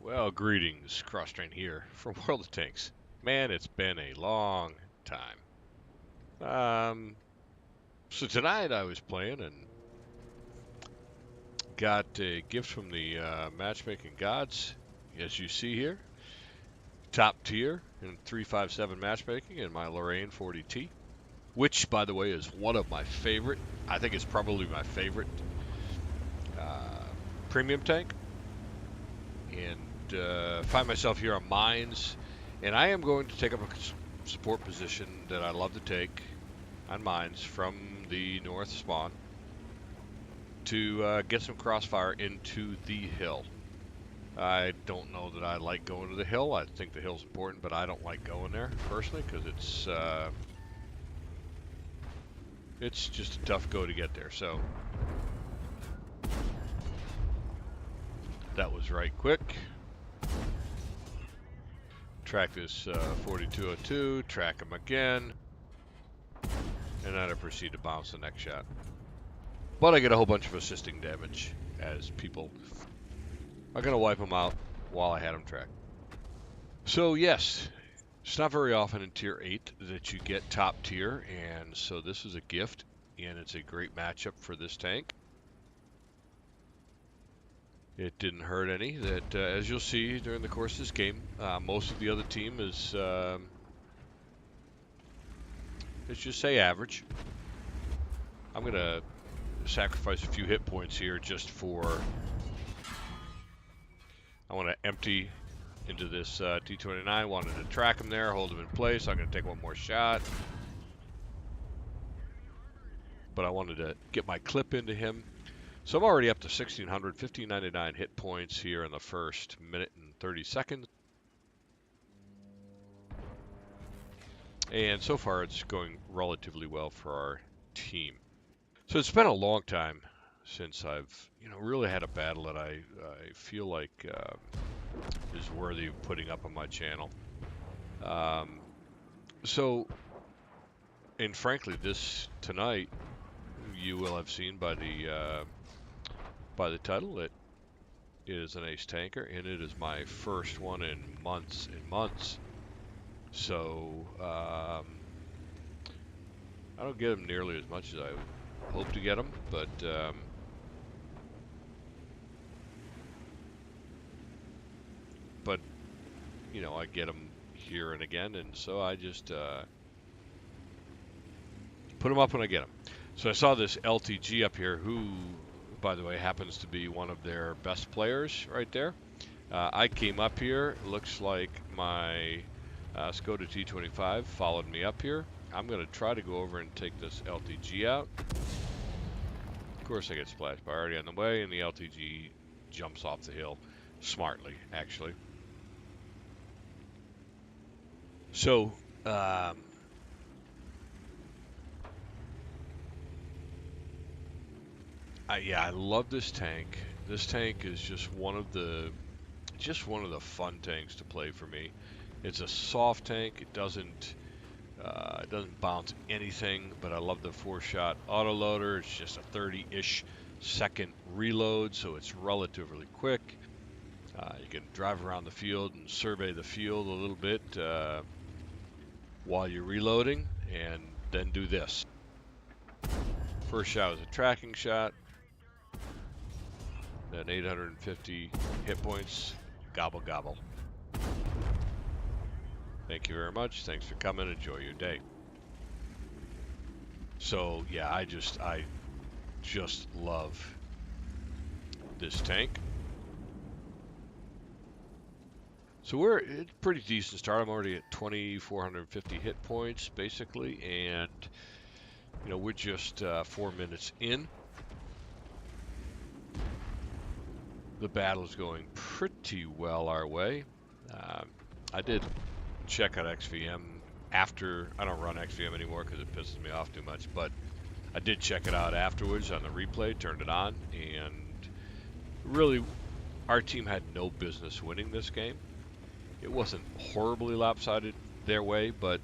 Well, greetings, Crosstrain here from World of Tanks. Man, it's been a long time. So tonight I was playing and got a gift from the matchmaking gods, as you see here. Top tier in 357 matchmaking in my Lorraine 40T, which, by the way, is one of my favorite. I think it's probably my favorite uh, premium tank. And find myself here on mines, and I am going to take up a support position that I love to take on mines from the north spawn to get some crossfire into the hill. I don't know that I like going to the hill. I think the hill's important, but I don't like going there personally because it's just a tough go to get there. So that was right quick. Track this 4202, track him again, and then I proceed to bounce the next shot. But I get a whole bunch of assisting damage as people are going to wipe them out while I had them tracked. So yes, it's not very often in tier 8 that you get top tier, and so this is a gift, and it's a great matchup for this tank. It didn't hurt any. That, as you'll see during the course of this game, most of the other team is, let's just say, average. I'm going to sacrifice a few hit points here just for... I want to empty into this T-29. Wanted to track him there, hold him in place. I'm going to take one more shot. But I wanted to get my clip into him. So I'm already up to 1,600, 1,599 hit points here in the first minute and 30 seconds. And so far it's going relatively well for our team. So it's been a long time since I've, really had a battle that I feel like is worthy of putting up on my channel. And frankly, this tonight, you will have seen by the title, it is an ace tanker, and it is my first one in months and months. So I don't get them nearly as much as I hope to get them, but I get them here and again, and so I just put them up when I get them. So I saw this LTG up here, who, by the way, happens to be one of their best players right there. I came up here. Looks like my Skoda T25 followed me up here. I'm going to try to go over and take this LTG out. Of course, I get splashed by already on the way, and the LTG jumps off the hill smartly, actually. So, I love this tank. This tank is just one of the fun tanks to play for me. It's a soft tank. It doesn't bounce anything, but I love the 4-shot autoloader. It's just a 30-ish second reload, so it's relatively quick. You can drive around the field and survey the field a little bit while you're reloading, and then do this. First shot was a tracking shot. Then 850 hit points. Gobble, gobble. Thank you very much. Thanks for coming. Enjoy your day. So, yeah, I just love this tank. So it's a pretty decent start. I'm already at 2,450 hit points, basically, and we're just 4 minutes in. The battle's going pretty well our way. I did check out XVM after. I don't run XVM anymore because it pisses me off too much, but I did check it out afterwards on the replay, turned it on, and really our team had no business winning this game. It wasn't horribly lopsided their way, but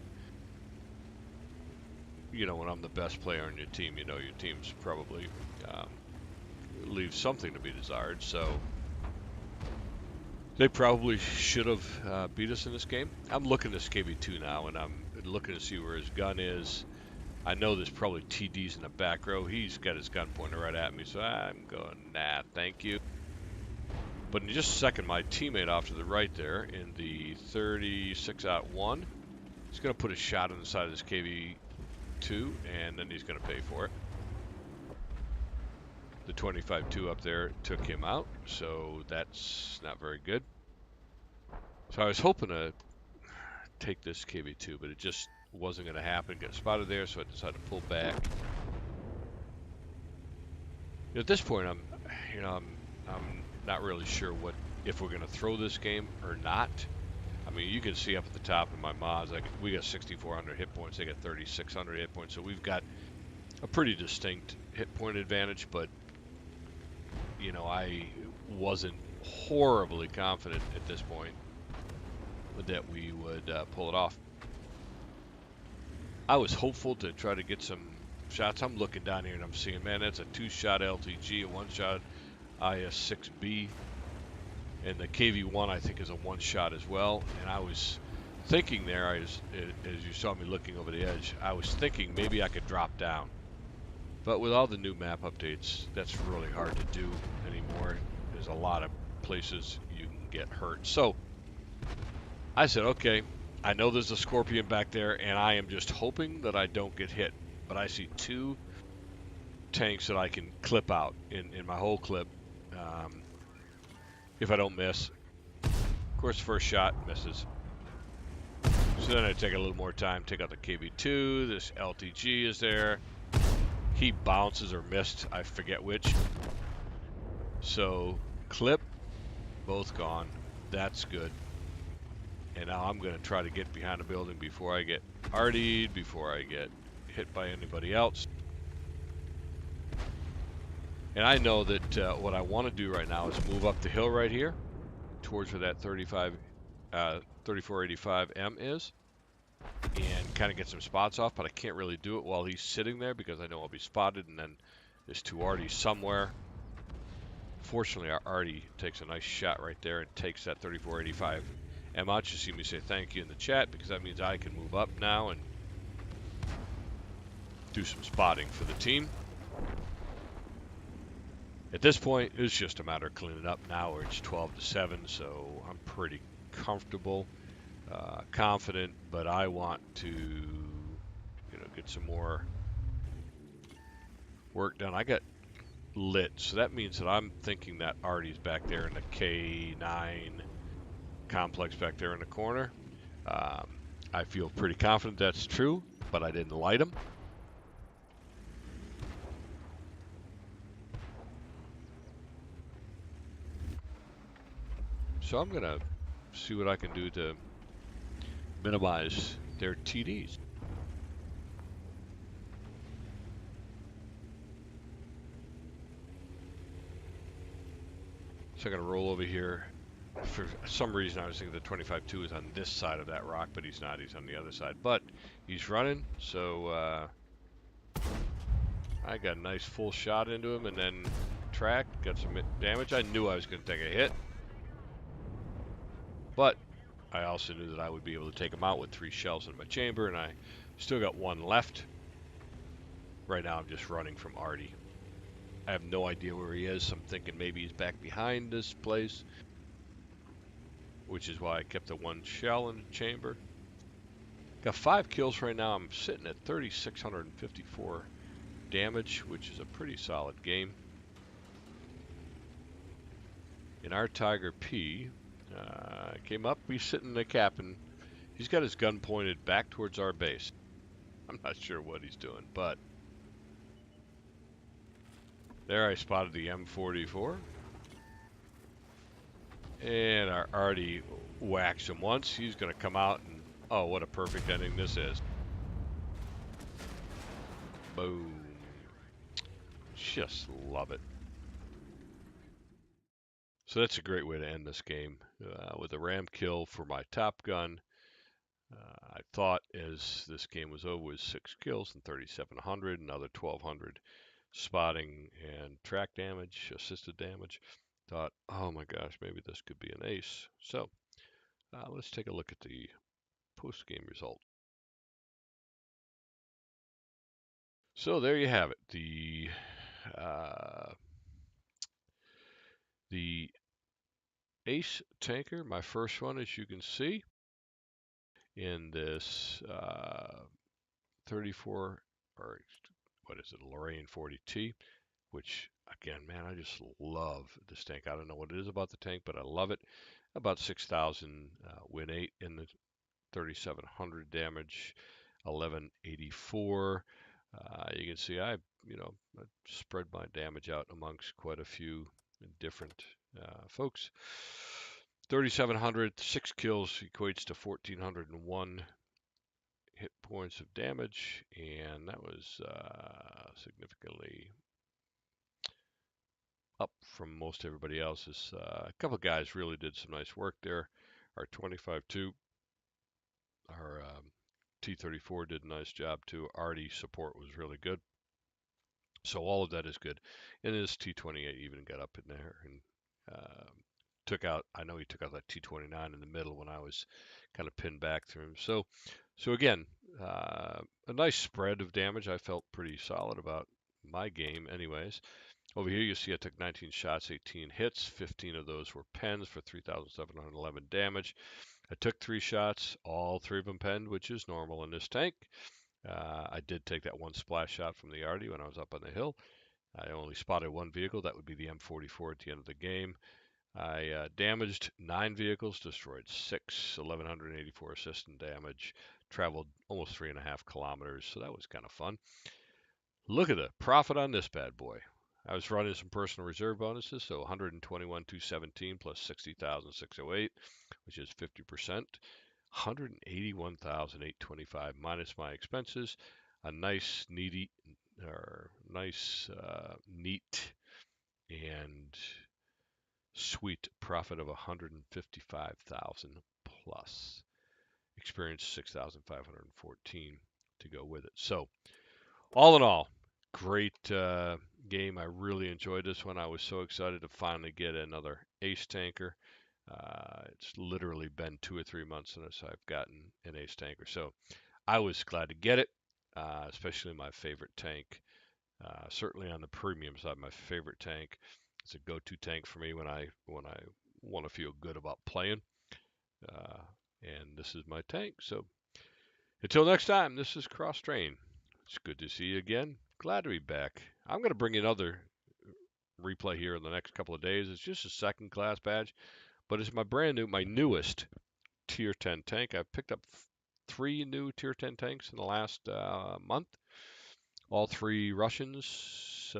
when I'm the best player on your team, your team's probably leaves something to be desired. So They probably should have beat us in this game. I'm looking at KB2 now, and I'm looking to see where his gun is. I know there's probably TDs in the back row. He's got his gun pointed right at me, so I'm going, nah, thank you. But in just a second, my teammate off to the right there in the 36-1, he's going to put a shot on the side of this KB2, and then he's going to pay for it. The 25-2 up there took him out, so that's not very good. So I was hoping to take this KB2, but it just wasn't going to happen. Got spotted there, so I decided to pull back. At this point, I'm not really sure if we're going to throw this game or not. I mean, you can see up at the top in my mods, we got 6,400 hit points. They got 3,600 hit points, so we've got a pretty distinct hit point advantage. But I wasn't horribly confident at this point that we would pull it off. I was hopeful to try to get some shots. I'm looking down here and I'm seeing, man, that's a 2-shot LTG, a 1-shot IS-6B, and the KV-1 I think is a 1-shot as well. And I was thinking there, as you saw me looking over the edge, I was thinking maybe I could drop down. But with all the new map updates, that's really hard to do anymore. There's a lot of places you can get hurt. So I said, okay, I know there's a Scorpion back there, and I am just hoping that I don't get hit. But I see 2 tanks that I can clip out in my whole clip if I don't miss. Of course, first shot misses. So then I take a little more time, take out the KB2. This LTG is there. He bounces or missed, I forget which. So clip, both gone. That's good. And now I'm going to try to get behind the building before I get artied, before I get hit by anybody else. And I know that what I want to do right now is move up the hill right here towards where that 3485M is and kind of get some spots off, but I can't really do it while he's sitting there because I know I'll be spotted, and then there's 2 arties somewhere. Fortunately, our arty takes a nice shot right there and takes that 3485 M out. You see me say thank you in the chat because that means I can move up now and do some spotting for the team. At this point, it's just a matter of cleaning up now, where it's 12-7, so I'm pretty comfortable, confident, but I want to, get some more work done. I got lit, so that means that I'm thinking that Artie's back there in the K9 complex back there in the corner. I feel pretty confident that's true, but I didn't light him. So I'm going to see what I can do to minimize their TDs. So I'm going to roll over here. For some reason, I was thinking the 25-2 is on this side of that rock, but he's not. He's on the other side. But he's running, so I got a nice full shot into him and then tracked, got some damage. I knew I was going to take a hit, but I also knew that I would be able to take him out with 3 shells in my chamber, and I still got 1 left. Right now, I'm just running from Artie. I have no idea where he is. I'm thinking maybe he's back behind this place, which is why I kept the 1 shell in the chamber. Got 5 kills right now. I'm sitting at 3,654 damage, which is a pretty solid game. And our Tiger P came up. He's sitting in the cap, and he's got his gun pointed back towards our base. I'm not sure what he's doing, but there I spotted the M44. And our Artie whacks him once. He's going to come out, and oh, what a perfect ending this is. Boom. Just love it. So that's a great way to end this game with a ram kill for my top gun. I thought as this game was over with 6 kills and 3,700, another 1,200 spotting and track damage, assisted damage. thought, oh my gosh, maybe this could be an ace. So let's take a look at the post-game result. So there you have it. Uh, the ace tanker, my first one, as you can see, in this 34, or what is it, Lorraine 40T, which again, man, I just love this tank. I don't know what it is about the tank, but I love it. About 6,000 win 8 in the 3,700 damage, 1184. You can see I spread my damage out amongst quite a few different folks. 3,700, 6 kills equates to 1,401 hit points of damage, and that was significantly up from most everybody else's. A couple of guys really did some nice work there. Our 25-2, our T34 did a nice job too. Artie support was really good. So all of that is good. And this T28 even got up in there and took out, I know he took out that T29 in the middle when I was kind of pinned back through him. So again, a nice spread of damage. I felt pretty solid about my game anyways. Over here you see I took 19 shots, 18 hits, 15 of those were pens for 3,711 damage. I took 3 shots, all 3 of them penned, which is normal in this tank. I did take that one splash shot from the Artie when I was up on the hill. I only spotted one vehicle, that would be the M44 at the end of the game. I damaged 9 vehicles, destroyed 6, 1,184 assistant damage, traveled almost 3.5 kilometers, so that was kind of fun. Look at the profit on this bad boy. I was running some personal reserve bonuses, so 121,217 plus 60,608, which is 50%. 181,825 minus my expenses. A nice, neat, neat and sweet profit of 155,000 plus. Experience 6,514 to go with it. So all in all, great game. I really enjoyed this one. I was so excited to finally get another ace tanker. It's literally been 2 or 3 months since I've gotten an ace tanker. So I was glad to get it, especially my favorite tank. Certainly on the premium side, my favorite tank. It's a go-to tank for me when I want to feel good about playing. Uh, and this is my tank. So until next time, this is Cross Train. It's good to see you again. Glad to be back. I'm going to bring you another replay here in the next couple of days. It's just a second class badge, but it's my newest Tier 10 tank. I've picked up 3 new Tier 10 tanks in the last month. All 3 Russians,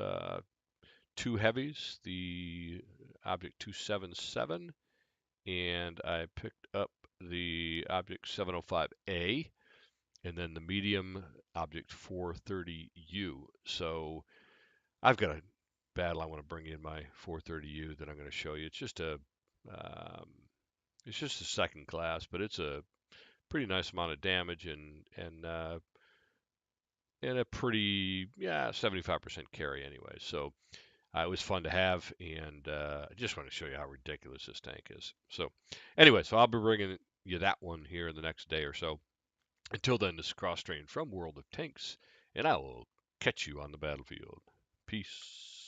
2 heavies, the Object 277, and I picked up the Object 705A, and then the medium Object 430U. So I've got a battle I want to bring in my 430U that I'm going to show you. Um, it's just a second class, but it's a pretty nice amount of damage and a pretty 75% carry anyway. So it was fun to have, and I just want to show you how ridiculous this tank is. So anyway, so I'll be bringing you that one here in the next day or so. Until then, this is Cross Train from World of Tanks, and I will catch you on the battlefield. Peace.